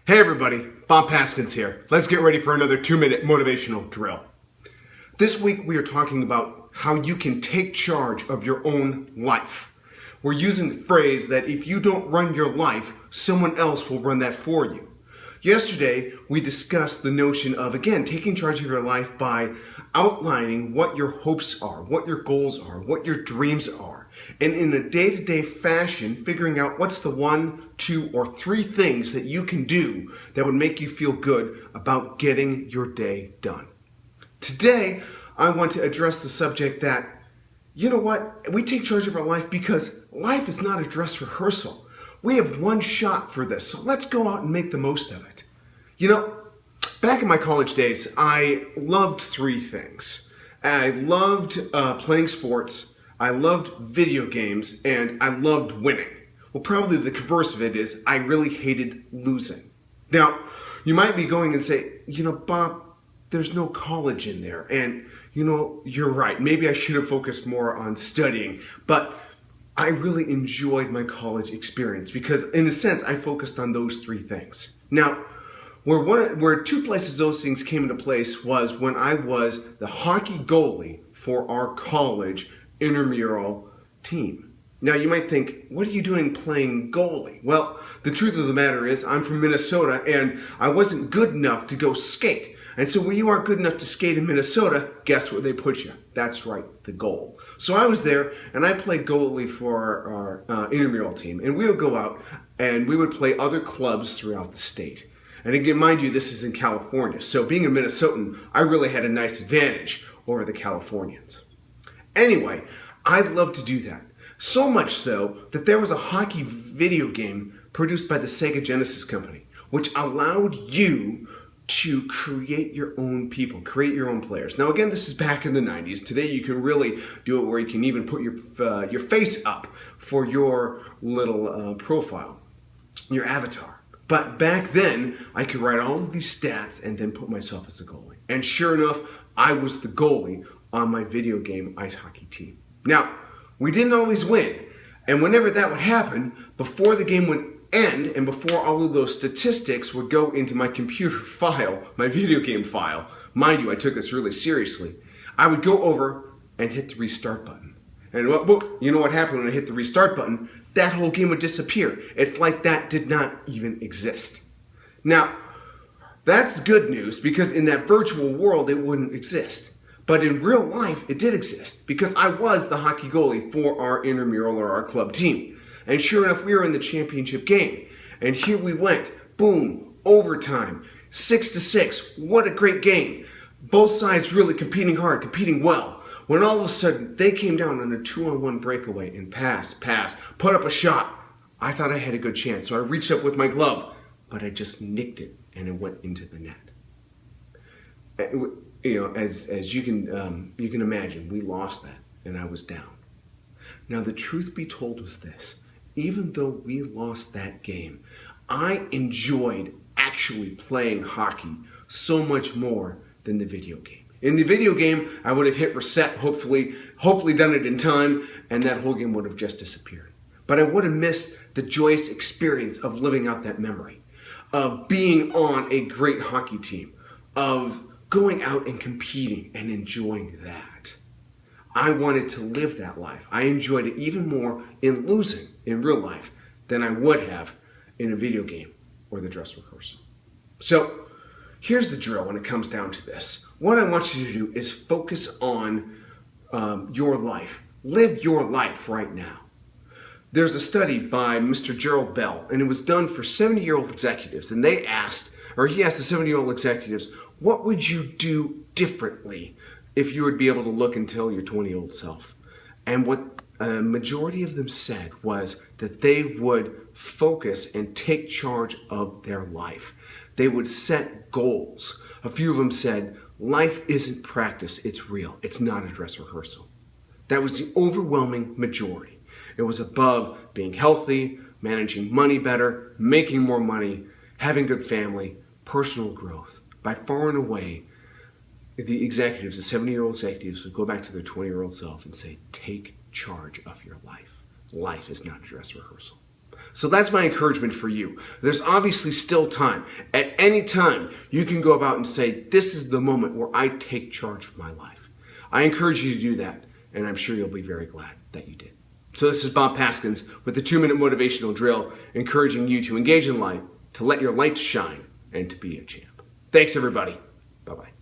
Hey everybody, Bob Paskins here. Let's get ready for another 2-minute motivational drill. This week we are talking about how you can take charge of your own life. We're using the phrase that if you don't run your life, someone else will run that for you. Yesterday we discussed the notion of, again, taking charge of your life by outlining what your hopes are, what your goals are, what your dreams are, and in a day-to-day fashion, figuring out what's the 1, 2, or 3 things that you can do that would make you feel good about getting your day done. Today, I want to address the subject that, you know what, we take charge of our life because life is not a dress rehearsal. We have one shot for this, so let's go out and make the most of it. You know, back in my college days, I loved 3 things. I loved playing sports, I loved video games, and I loved winning. Well, probably the converse of it is I really hated losing. Now, you might be going and say, you know, Bob, there's no college in there. And, you know, you're right. Maybe I should have focused more on studying. But I really enjoyed my college experience because, in a sense, I focused on those 3 things. Now, where 2 places those things came into place was when I was the hockey goalie for our college intramural team. Now you might think, what are you doing playing goalie? Well, the truth of the matter is I'm from Minnesota and I wasn't good enough to go skate. And so when you aren't good enough to skate in Minnesota, guess where they put you? That's right, the goal. So I was there and I played goalie for our intramural team. And we would go out and we would play other clubs throughout the state. And again, mind you, this is in California. So being a Minnesotan, I really had a nice advantage over the Californians. Anyway, I loved to do that. So much so that there was a hockey video game produced by the Sega Genesis company, which allowed you to create your own people, create your own players. Now again, this is back in the 90s. Today you can really do it where you can even put your face up for your little profile, your avatar. But back then, I could write all of these stats and then put myself as a goalie. And sure enough, I was the goalie on my video game ice hockey team. Now, we didn't always win. And whenever that would happen, before the game would end and before all of those statistics would go into my computer file, my video game file, mind you, I took this really seriously, I would go over and hit the restart button. And you know what happened when I hit the restart button? That whole game would disappear. It's like that did not even exist. Now, that's good news because in that virtual world, it wouldn't exist. But in real life, it did exist because I was the hockey goalie for our intramural or our club team. And sure enough, we were in the championship game. And here we went. Boom. Overtime. 6-6. What a great game. Both sides really competing hard, competing well. When all of a sudden, they came down on a 2-on-1 breakaway and pass, put up a shot. I thought I had a good chance, so I reached up with my glove, but I just nicked it and it went into the net. You know, as you can imagine, we lost that, and I was down. Now, the truth be told was this: even though we lost that game, I enjoyed actually playing hockey so much more than the video game. In the video game, I would have hit reset, hopefully done it in time, and that whole game would have just disappeared. But I would have missed the joyous experience of living out that memory, of being on a great hockey team, of going out and competing and enjoying that. I wanted to live that life. I enjoyed it even more in losing in real life than I would have in a video game or the dress rehearsal. So here's the drill when it comes down to this. What I want you to do is focus on your life. Live your life right now. There's a study by Mr. Gerald Bell, and it was done for 70-year-old executives, and he asked the 70-year-old executives, what would you do differently if you would be able to look and tell your 20-year-old self? And what a majority of them said was that they would focus and take charge of their life. They would set goals. A few of them said, life isn't practice, it's real. It's not a dress rehearsal. That was the overwhelming majority. It was above being healthy, managing money better, making more money, having good family, personal growth. By far and away, the executives, the 70-year-old executives, would go back to their 20-year-old self and say, take charge of your life. Life is not a dress rehearsal. So that's my encouragement for you. There's obviously still time. At any time, you can go about and say, this is the moment where I take charge of my life. I encourage you to do that, and I'm sure you'll be very glad that you did. So this is Bob Paskins with the 2-minute motivational drill, encouraging you to engage in life, to let your light shine, and to be a champ. Thanks, everybody. Bye-bye.